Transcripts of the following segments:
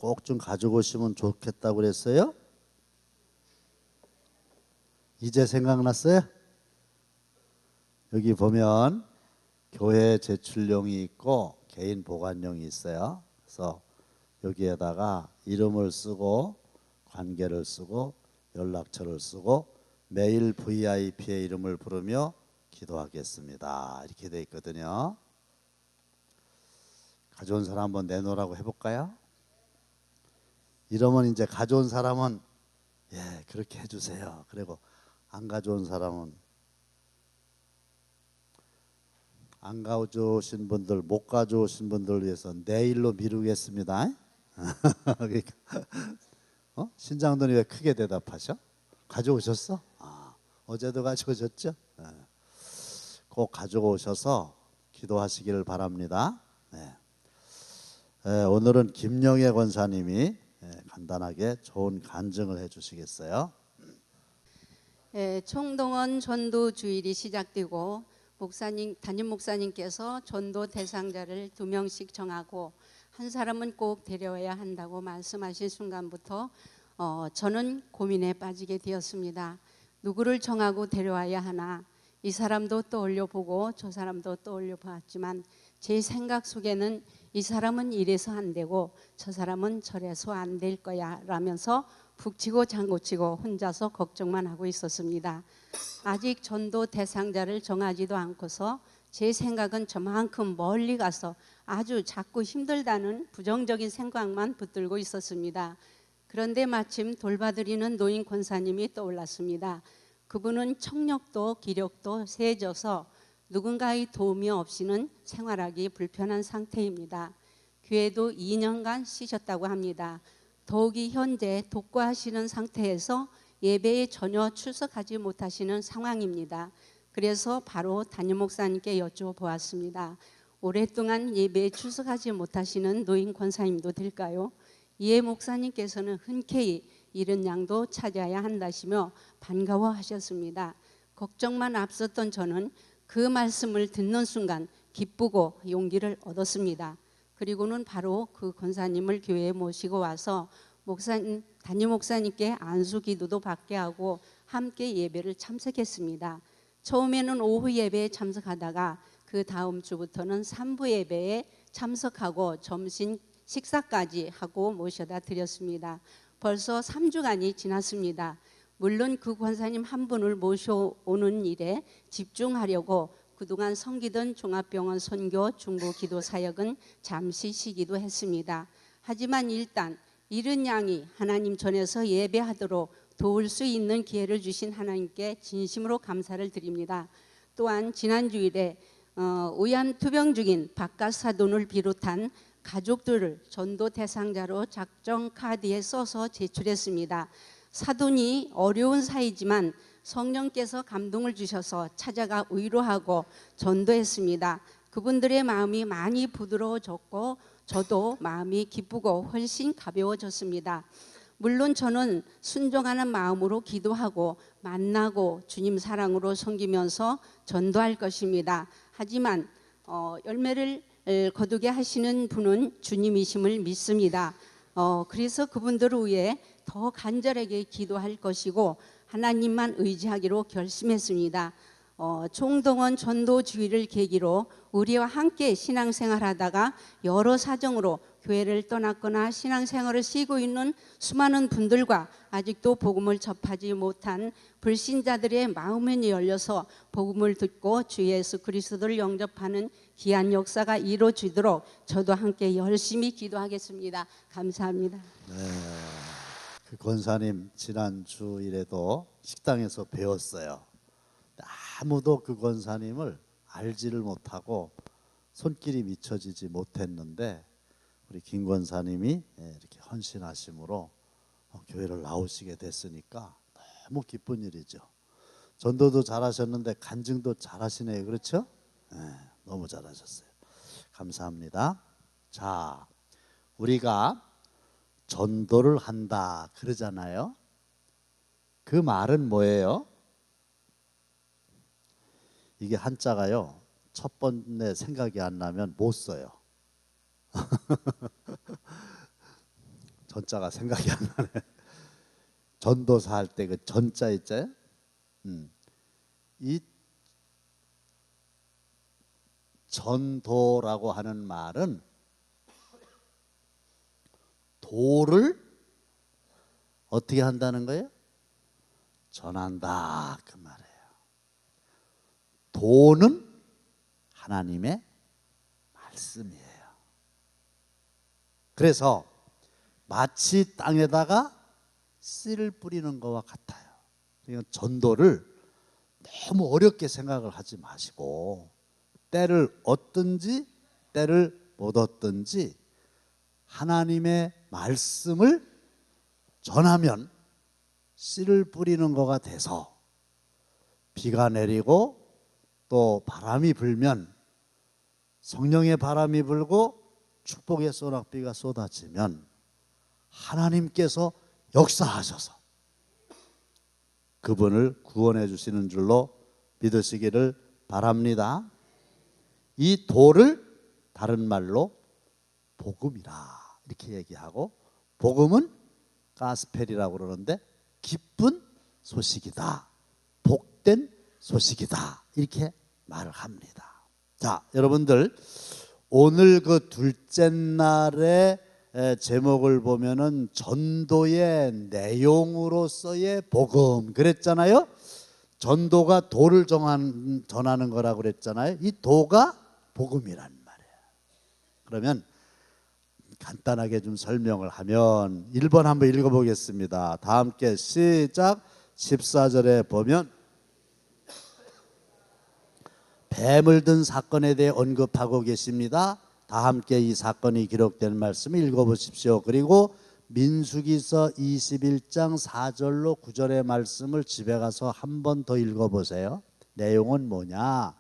꼭 좀 가지고 오시면 좋겠다고 그랬어요? 이제 생각났어요? 여기 보면 교회 제출용이 있고 개인 보관용이 있어요. 그래서 여기에다가 이름을 쓰고 관계를 쓰고 연락처를 쓰고 매일 VIP의 이름을 부르며 기도하겠습니다. 이렇게 돼 있거든요. 가져온 사람 한번 내놓으라고 해볼까요? 이러면 이제 가져온 사람은 예 그렇게 해주세요. 그리고 안 가져온 사람은 안 가져오신 분들, 못 가져오신 분들을 위해서 내일로 미루겠습니다. 그러니까 신장돈이 왜 크게 대답하셔? 가져오셨어? 어제도 가져오셨죠? 꼭 가져오셔서 기도하시기를 바랍니다. 오늘은 김영애 권사님이 간단하게 좋은 간증을 해주시겠어요? 총동원 전도 주일이 시작되고 담임 목사님께서 전도 대상자를 2명씩 정하고 한 사람은 꼭 데려와야 한다고 말씀하신 순간부터 저는 고민에 빠지게 되었습니다. 누구를 정하고 데려와야 하나, 이 사람도 떠올려 보고 저 사람도 떠올려 보았지만 제 생각 속에는 이 사람은 이래서 안 되고 저 사람은 저래서 안 될 거야 라면서 북치고 장구치고 혼자서 걱정만 하고 있었습니다. 아직 전도 대상자를 정하지도 않고서 제 생각은 저만큼 멀리 가서 아주 자꾸 힘들다는 부정적인 생각만 붙들고 있었습니다. 그런데 마침 돌봐드리는 노인 권사님이 떠올랐습니다. 그분은 청력도 기력도 세져서 누군가의 도움이 없이는 생활하기 불편한 상태입니다. 교회도 2년간 쉬셨다고 합니다. 더욱이 현재 독거하시는 상태에서 예배에 전혀 출석하지 못하시는 상황입니다. 그래서 바로 담임 목사님께 여쭤보았습니다. 오랫동안 예배에 출석하지 못하시는 노인 권사님도 될까요? 이에 목사님께서는 흔쾌히 이른 양도 찾아야 한다시며 반가워하셨습니다. 걱정만 앞섰던 저는 그 말씀을 듣는 순간 기쁘고 용기를 얻었습니다. 그리고는 바로 그 권사님을 교회에 모시고 와서 담임 목사님께 안수 기도도 받게 하고 함께 예배를 참석했습니다. 처음에는 오후 예배에 참석하다가 그 다음 주부터는 3부 예배에 참석하고 점심 식사까지 하고 모셔다 드렸습니다. 벌써 3주간이 지났습니다. 물론 그 권사님 한 분을 모셔오는 일에 집중하려고 그동안 섬기던 종합병원 선교 중보 기도 사역은 잠시 쉬기도 했습니다. 하지만 일단 이른 양이 하나님 전에서 예배하도록 도울 수 있는 기회를 주신 하나님께 진심으로 감사를 드립니다. 또한 지난 주일에 우연 투병 중인 바깥 사돈을 비롯한 가족들을 전도 대상자로 작정 카드에 써서 제출했습니다. 사돈이 어려운 사이지만 성령께서 감동을 주셔서 찾아가 위로하고 전도했습니다. 그분들의 마음이 많이 부드러워졌고 저도 마음이 기쁘고 훨씬 가벼워졌습니다. 물론 저는 순종하는 마음으로 기도하고 만나고 주님 사랑으로 섬기면서 전도할 것입니다. 하지만 열매를 거두게 하시는 분은 주님이심을 믿습니다. 그래서 그분들을 위해 더 간절하게 기도할 것이고 하나님만 의지하기로 결심했습니다. 총동원 전도주의를 계기로 우리와 함께 신앙생활하다가 여러 사정으로 교회를 떠났거나 신앙생활을 쉬고 있는 수많은 분들과 아직도 복음을 접하지 못한 불신자들의 마음이 열려서 복음을 듣고 주 예수 그리스도를 영접하는 귀한 역사가 이루어지도록 저도 함께 열심히 기도하겠습니다. 감사합니다. 네, 그 권사님 지난 주일에도 식당에서 배웠어요. 아무도 그 권사님을 알지를 못하고 손길이 미쳐지지 못했는데 우리 김 권사님이 이렇게 헌신하심으로 교회를 나오시게 됐으니까 너무 기쁜 일이죠. 전도도 잘하셨는데 간증도 잘하시네요. 그렇죠? 네, 너무 잘하셨어요. 감사합니다. 자, 우리가 전도를 한다 그러잖아요. 그 말은 뭐예요? 이게 한자가요. 첫 번째 생각이 안 나면 못 써요. 전자가 생각이 안 나네. 전도사 할 때 그 전자 있잖아요. 이 전도라고 하는 말은 도를 어떻게 한다는 거예요? 전한다 그 말이에요. 도는 하나님의 말씀이에요. 그래서 마치 땅에다가 씨를 뿌리는 것과 같아요. 그러니까 전도를 너무 어렵게 생각을 하지 마시고 때를 얻든지 때를 못 얻든지 하나님의 말씀을 전하면 씨를 뿌리는 것가 돼서 비가 내리고 또 바람이 불면 성령의 바람이 불고 축복의 소낙비가 쏟아지면 하나님께서 역사하셔서 그분을 구원해 주시는 줄로 믿으시기를 바랍니다. 이 도를 다른 말로 복음이라 이렇게 얘기하고, 복음은 가스펠이라고 그러는데 기쁜 소식이다, 복된 소식이다 이렇게 말을 합니다. 자, 여러분들 오늘 그 둘째 날의 제목을 보면은 전도의 내용으로서의 복음 그랬잖아요. 전도가 도를 전하는 거라고 그랬잖아요. 이 도가 복음이란 말이에요. 그러면 간단하게 좀 설명을 하면 1번 한번 읽어보겠습니다. 다 함께 시작. 14절에 보면 뱀을 든 사건에 대해 언급하고 계십니다. 다 함께 이 사건이 기록된 말씀을 읽어보십시오. 그리고 민수기서 21장 4절로 9절의 말씀을 집에 가서 한 번 더 읽어보세요. 내용은 뭐냐?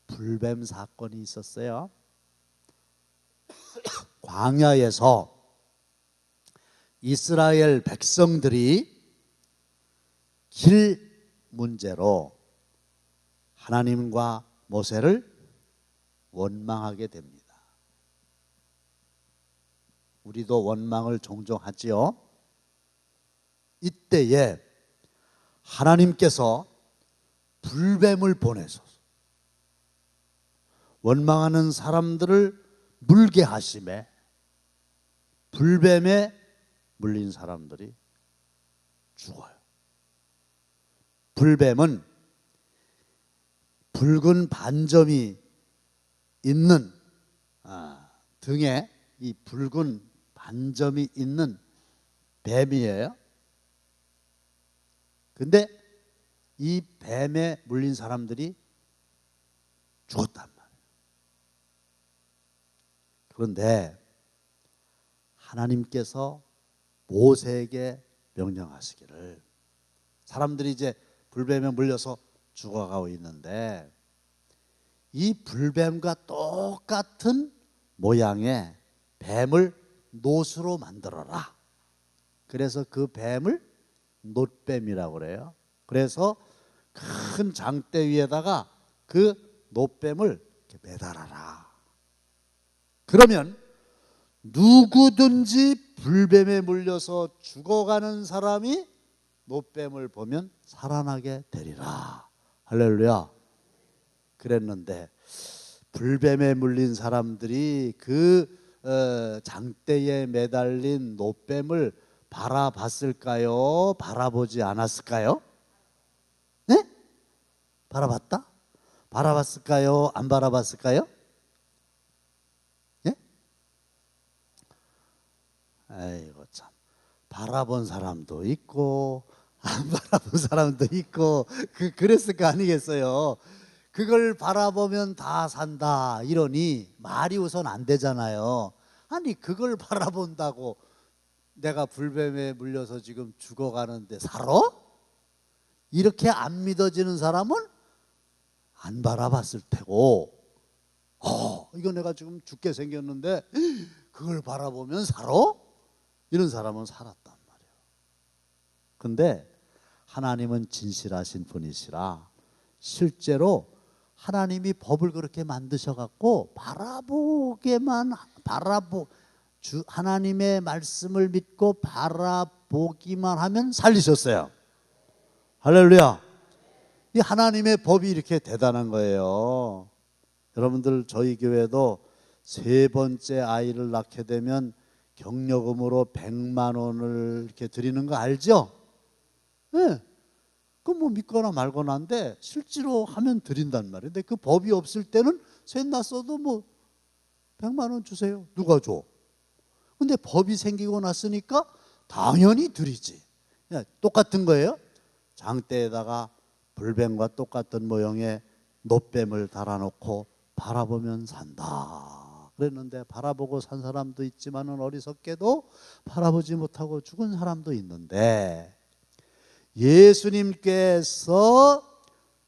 불뱀 사건이 있었어요. 광야에서 이스라엘 백성들이 길 문제로 하나님과 모세를 원망하게 됩니다. 우리도 원망을 종종 하지요. 이때에 하나님께서 불뱀을 보내서 원망하는 사람들을 물게 하심에 불뱀에 물린 사람들이 죽어요. 불뱀은 붉은 반점이 있는 등에 이 붉은 반점이 있는 뱀이에요. 근데 이 뱀에 물린 사람들이 죽었단 말이에요. 그런데 하나님께서 모세에게 명령하시기를, 사람들이 이제 불뱀에 물려서 죽어가고 있는데 이 불뱀과 똑같은 모양의 뱀을 놋으로 만들어라. 그래서 그 뱀을 놋뱀이라고 그래요. 그래서 큰 장대 위에다가 그 놋뱀을 이렇게 매달아라. 그러면 누구든지 불뱀에 물려서 죽어가는 사람이 놋뱀을 보면 살아나게 되리라. 할렐루야. 그랬는데 불뱀에 물린 사람들이 그 장대에 매달린 놋뱀을 바라봤을까요? 바라보지 않았을까요? 네? 바라봤다? 바라봤을까요? 안 바라봤을까요? 예? 아이고 참, 바라본 사람도 있고 안 바라본 사람도 있고 그랬을 거 아니겠어요? 그걸 바라보면 다 산다 이러니 말이 우선 안 되잖아요. 아니 그걸 바라본다고 내가 불뱀에 물려서 지금 죽어가는데 살아? 이렇게 안 믿어지는 사람은 안 바라봤을 테고, 이거 내가 지금 죽게 생겼는데 그걸 바라보면 살아? 이런 사람은 살았단 말이에요. 근데 하나님은 진실하신 분이시라 실제로 하나님이 법을 그렇게 만드셔갖고 하나님의 말씀을 믿고 바라보기만 하면 살리셨어요. 할렐루야. 이 하나님의 법이 이렇게 대단한 거예요. 여러분들, 저희 교회도 세 번째 아이를 낳게 되면 경력금으로 100만 원을 이렇게 드리는 거 알죠? 네. 그건 뭐 믿거나 말거나 한데 실제로 하면 드린단 말이에요. 근데 그 법이 없을 때는 셋 낳았어도 뭐 100만 원 주세요. 누가 줘? 근데 법이 생기고 났으니까 당연히 드리지. 똑같은 거예요. 장대에다가 불뱀과 똑같은 모형의 노뱀을 달아놓고 바라보면 산다 그랬는데, 바라보고 산 사람도 있지만은 어리석게도 바라보지 못하고 죽은 사람도 있는데, 예수님께서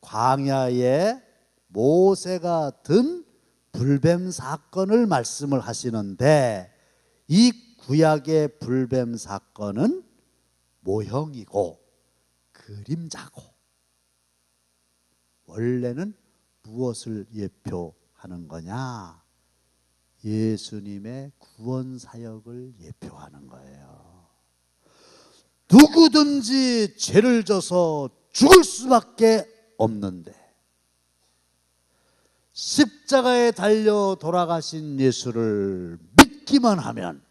광야에 모세가 든 불뱀 사건을 말씀을 하시는데, 이 구약의 불뱀 사건은 모형이고 그림자고, 원래는 무엇을 예표하는 거냐? 예수님의 구원 사역을 예표하는 거예요. 누구든지 죄를 져서 죽을 수밖에 없는데 십자가에 달려 돌아가신 예수를 믿기만 하면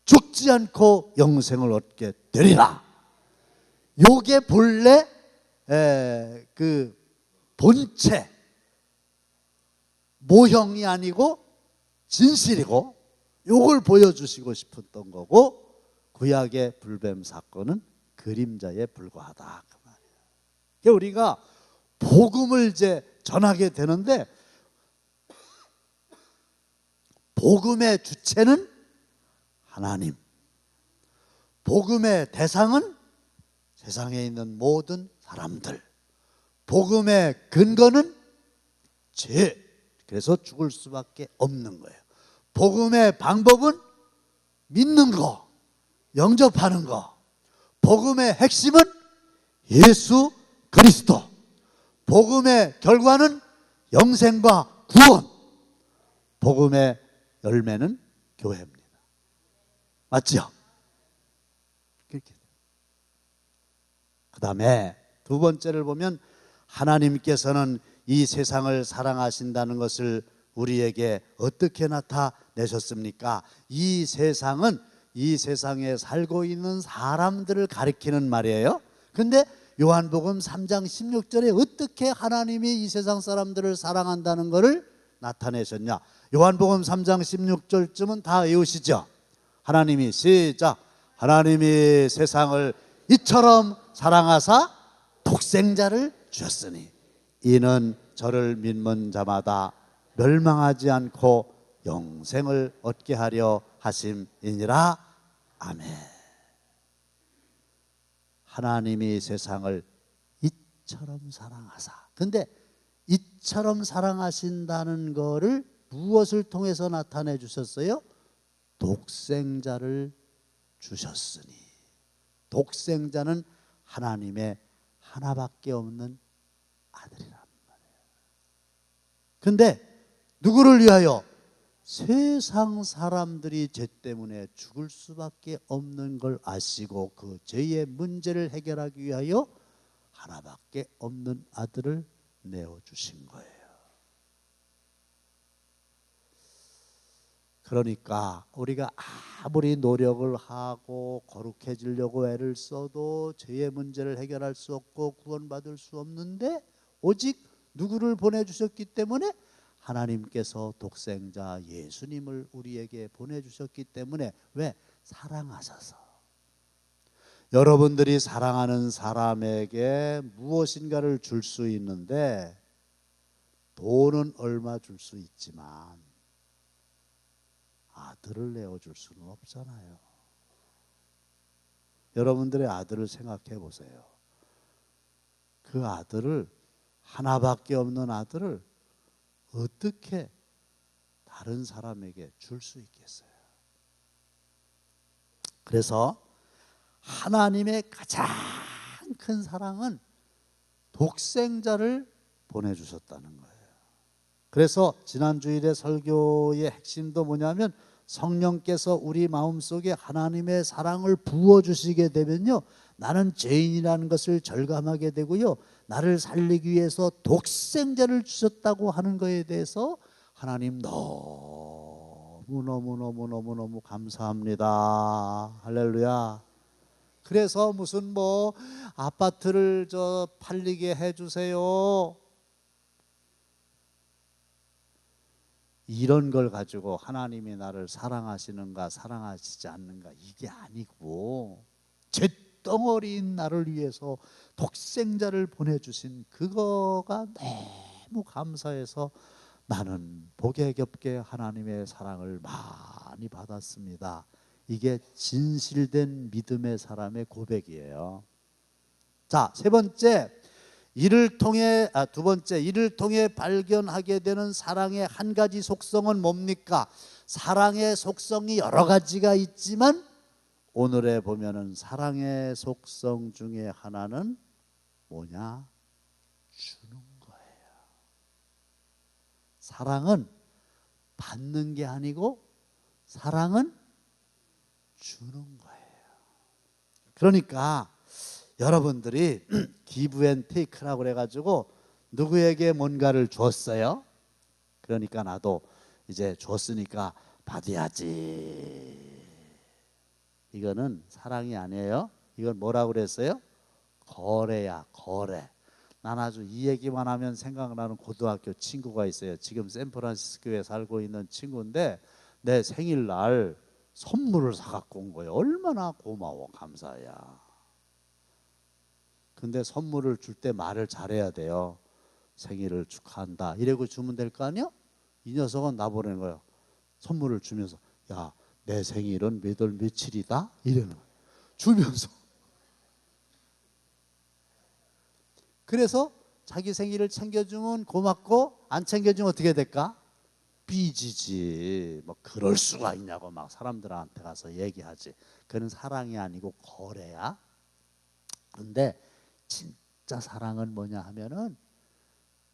죽지 않고 영생을 얻게 되리라. 요게 본래 그 본체, 모형이 아니고 진실이고, 요걸 보여주시고 싶었던 거고, 구약의 불뱀 사건은 그림자에 불과하다 그 말이에요. 그러니까 우리가 복음을 이제 전하게 되는데, 복음의 주체는 하나님, 복음의 대상은 세상에 있는 모든 사람들, 복음의 근거는 죄, 그래서 죽을 수밖에 없는 거예요. 복음의 방법은 믿는 거, 영접하는 거. 복음의 핵심은 예수 그리스도. 복음의 결과는 영생과 구원. 복음의 열매는 교회입니다. 맞죠? 그렇게. 그 다음에 두 번째를 보면, 하나님께서는 이 세상을 사랑하신다는 것을 우리에게 어떻게 나타내셨습니까? 이 세상은 이 세상에 살고 있는 사람들을 가리키는 말이에요. 근데 요한복음 3장 16절에 어떻게 하나님이 이 세상 사람들을 사랑한다는 것을 나타내셨냐? 요한복음 3장 16절쯤은 다 외우시죠? 하나님이, 시작. 하나님이 세상을 이처럼 사랑하사 독생자를 주셨으니 이는 저를 믿는 자마다 멸망하지 않고 영생을 얻게 하려 하심이니라. 아멘. 하나님이 세상을 이처럼 사랑하사. 근데 이처럼 사랑하신다는 거를 무엇을 통해서 나타내 주셨어요? 독생자를 주셨으니. 독생자는 하나님의 하나밖에 없는 아들이란 말이에요. 근데 누구를 위하여? 세상 사람들이 죄 때문에 죽을 수밖에 없는 걸 아시고 그 죄의 문제를 해결하기 위하여 하나밖에 없는 아들을 내어주신 거예요. 그러니까 우리가 아무리 노력을 하고 거룩해지려고 애를 써도 죄의 문제를 해결할 수 없고 구원받을 수 없는데, 오직 누구를 보내주셨기 때문에? 하나님께서 독생자 예수님을 우리에게 보내주셨기 때문에. 왜? 사랑하셔서. 여러분들이 사랑하는 사람에게 무엇인가를 줄 수 있는데, 돈은 얼마 줄 수 있지만 아들을 내어줄 수는 없잖아요. 여러분들의 아들을 생각해 보세요. 그 아들을, 하나밖에 없는 아들을 어떻게 다른 사람에게 줄 수 있겠어요? 그래서 하나님의 가장 큰 사랑은 독생자를 보내주셨다는 거예요. 그래서 지난 주일의 설교의 핵심도 뭐냐면, 성령께서 우리 마음속에 하나님의 사랑을 부어주시게 되면요, 나는 죄인이라는 것을 절감하게 되고요, 나를 살리기 위해서 독생자를 주셨다고 하는 것에 대해서 하나님 너무너무너무너무너무 감사합니다. 할렐루야. 그래서 무슨 뭐 아파트를 팔리게 해주세요, 이런 걸 가지고 하나님이 나를 사랑하시는가 사랑하시지 않는가 이게 아니고, 잿덩어리인 나를 위해서 독생자를 보내주신 그거가 너무 감사해서 나는 복에 겹게 하나님의 사랑을 많이 받았습니다. 이게 진실된 믿음의 사람의 고백이에요. 자, 두 번째, 이를 통해 발견하게 되는 사랑의 한 가지 속성은 뭡니까? 사랑의 속성이 여러 가지가 있지만 오늘에 보면은 사랑의 속성 중에 하나는 뭐냐? 주는 거예요. 사랑은 받는 게 아니고 사랑은 주는 거예요. 그러니까 여러분들이 기브 앤 테이크라고 그래가지고 누구에게 뭔가를 줬어요. 그러니까 나도 이제 줬으니까 받아야지. 이거는 사랑이 아니에요. 이건 뭐라고 그랬어요? 거래야, 거래. 난 아주 이 얘기만 하면 생각나는 고등학교 친구가 있어요. 지금 샌프란시스코에 살고 있는 친구인데 내 생일날 선물을 사갖고 온 거예요. 얼마나 고마워, 감사야. 근데 선물을 줄 때 말을 잘해야 돼요. 생일을 축하한다 이러고 주면 될 거 아니야? 이 녀석은 나보내는 거예요. 선물을 주면서 야, 내 생일은 몇 월 며칠이다? 이러는 거예요. 주면서. 그래서 자기 생일을 챙겨주면 고맙고 안 챙겨주면 어떻게 될까? 삐지지. 뭐 그럴 수가 있냐고 막 사람들한테 가서 얘기하지. 그건 사랑이 아니고 거래야. 그런데 진짜 사랑은 뭐냐 하면은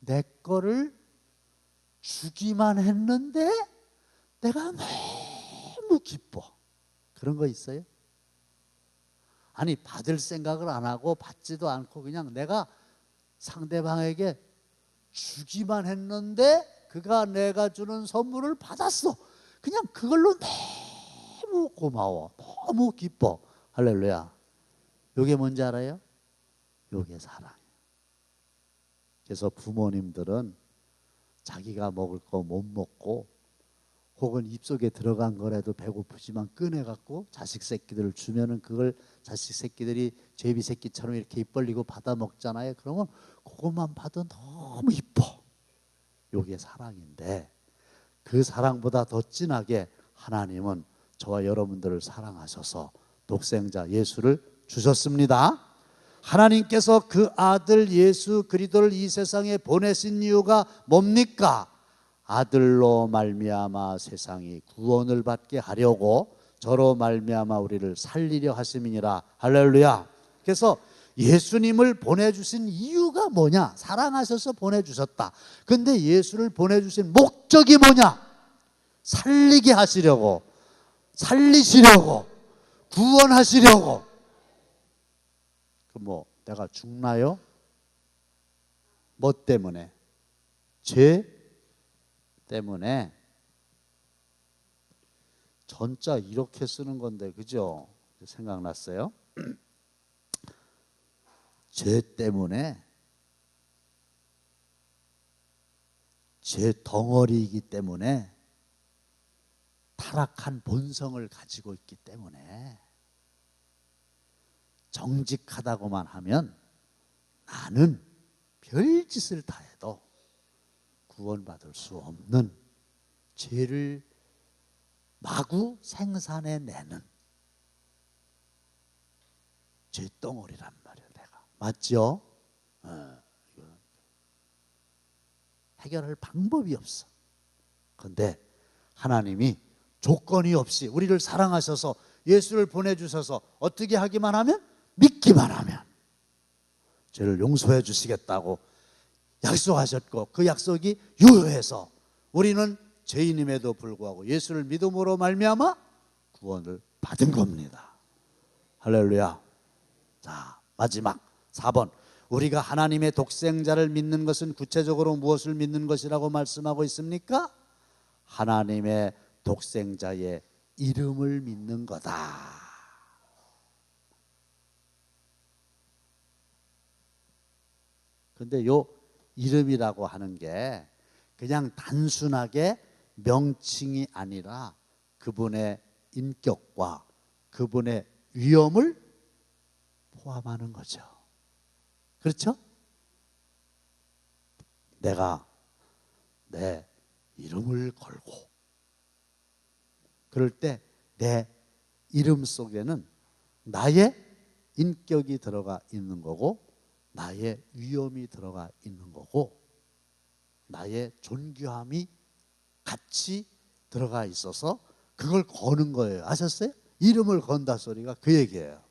내 거를 주기만 했는데 내가 너무 기뻐. 그런 거 있어요? 아니, 받을 생각을 안 하고 받지도 않고 그냥 내가 상대방에게 주기만 했는데 그가 내가 주는 선물을 받았어. 그냥 그걸로 너무 고마워, 너무 기뻐. 할렐루야. 이게 뭔지 알아요? 이게 사랑이에요. 그래서 부모님들은 자기가 먹을 거 못 먹고 혹은 입속에 들어간 거라도 배고프지만 꺼내갖고 자식 새끼들을 주면은 그걸 자식 새끼들이 제비 새끼처럼 이렇게 입 벌리고 받아 먹잖아요. 그러면 그것만 봐도 너무 이뻐. 이게 사랑인데, 그 사랑보다 더 진하게 하나님은 저와 여러분들을 사랑하셔서 독생자 예수를 주셨습니다. 하나님께서 그 아들 예수 그리스도를 이 세상에 보내신 이유가 뭡니까? 아들로 말미암아 세상이 구원을 받게 하려고 저로 말미암아 우리를 살리려 하심이니라. 할렐루야. 그래서 예수님을 보내주신 이유가 뭐냐? 사랑하셔서 보내주셨다. 근데 예수를 보내주신 목적이 뭐냐? 살리게 하시려고, 살리시려고, 구원하시려고. 뭐 내가 죽나요? 뭐 때문에? 죄 때문에. 전자 이렇게 쓰는 건데 그죠? 생각났어요? 죄 때문에, 죄 덩어리이기 때문에, 타락한 본성을 가지고 있기 때문에 정직하다고만 하면 나는 별짓을 다 해도 구원받을 수 없는 죄를 마구 생산해내는 죄덩어리란 말이에요. 내가 맞죠? 해결할 방법이 없어. 그런데 하나님이 조건이 없이 우리를 사랑하셔서 예수를 보내주셔서 어떻게 하기만 하면, 믿기만 하면 죄를 용서해 주시겠다고 약속하셨고, 그 약속이 유효해서 우리는 죄인임에도 불구하고 예수를 믿음으로 말미암아 구원을 받은 겁니다. 할렐루야. 자, 마지막 4번. 우리가 하나님의 독생자를 믿는 것은 구체적으로 무엇을 믿는 것이라고 말씀하고 있습니까? 하나님의 독생자의 이름을 믿는 거다. 그런데 요 이름이라고 하는 게 그냥 단순하게 명칭이 아니라 그분의 인격과 그분의 위엄을 포함하는 거죠. 그렇죠? 내가 내 이름을 걸고 그럴 때 내 이름 속에는 나의 인격이 들어가 있는 거고 나의 위엄이 들어가 있는 거고 나의 존귀함이 같이 들어가 있어서 그걸 거는 거예요. 아셨어요? 이름을 건다 소리가 그 얘기예요.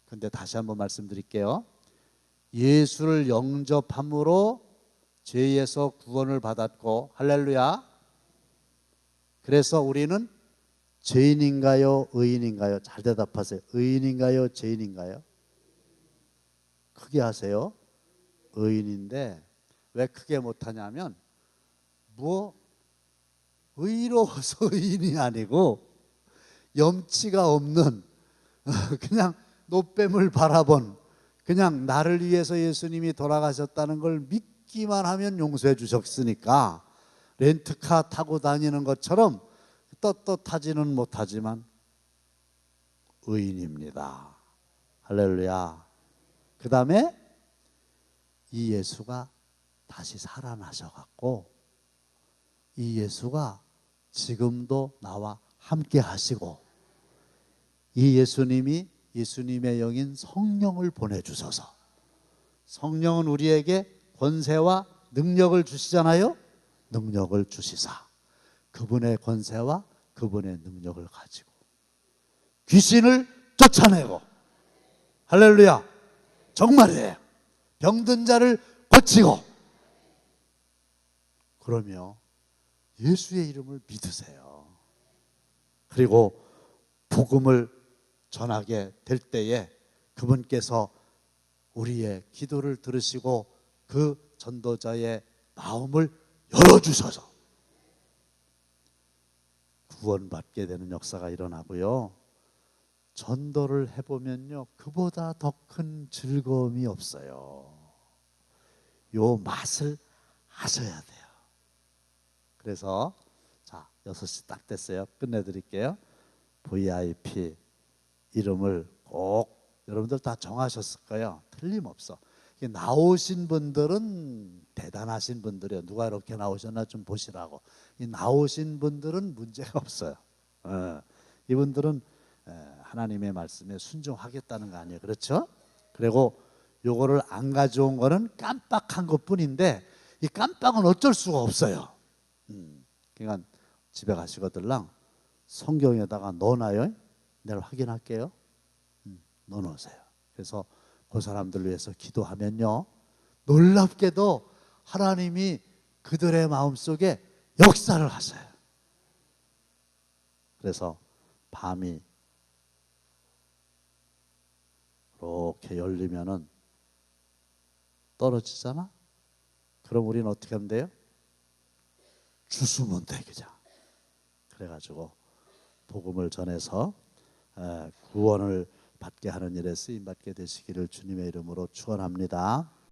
근데 다시 한번 말씀드릴게요. 예수를 영접함으로 죄에서 구원을 받았고, 할렐루야. 그래서 우리는 죄인인가요? 의인인가요? 잘 대답하세요. 의인인가요? 죄인인가요? 크게 하세요. 의인인데 왜 크게 못하냐면 의로워서 의인이 아니고 염치가 없는 그냥 노뱀을 바라본 그냥 나를 위해서 예수님이 돌아가셨다는 걸 믿기만 하면 용서해 주셨으니까 렌트카 타고 다니는 것처럼 떳떳하지는 못하지만 의인입니다. 할렐루야. 그 다음에 이 예수가 다시 살아나셔갖고 이 예수가 지금도 나와 함께 하시고 이 예수님이 예수님의 영인 성령을 보내주셔서 성령은 우리에게 권세와 능력을 주시잖아요. 능력을 주시사 그분의 권세와 그분의 능력을 가지고 귀신을 쫓아내고 할렐루야 정말이에요. 병든 자를 고치고 그러며 예수의 이름을 믿으세요. 그리고 복음을 전하게 될 때에 그분께서 우리의 기도를 들으시고 그 전도자의 마음을 열어주셔서 구원받게 되는 역사가 일어나고요. 전도를 해보면요 그보다 더 큰 즐거움이 없어요. 요 맛을 아셔야 돼요. 그래서 자 6시 딱 됐어요. 끝내드릴게요. VIP 이름을 꼭 여러분들 다 정하셨을 거예요. 틀림없어. 나오신 분들은 대단하신 분들이에요. 누가 이렇게 나오셨나 좀 보시라고. 이 나오신 분들은 문제가 없어요. 이분들은 하나님의 말씀에 순종하겠다는 거 아니에요. 그렇죠? 그리고 요거를 안 가져온 거는 깜빡한 것뿐인데 이 깜빡은 어쩔 수가 없어요. 그러니까 집에 가시거들랑 성경에다가 넣어놔요. 내일 확인할게요. 넣어놓으세요. 그래서 그 사람들 위해서 기도하면요 놀랍게도 하나님이 그들의 마음속에 역사를 하세요. 그래서 밤이 이렇게 열리면은 떨어지잖아. 그럼 우리는 어떻게 하면 돼요? 주수면 돼 그냥. 그래가지고 복음을 전해서 구원을 받게 하는 일에 쓰임받게 되시기를 주님의 이름으로 축원합니다.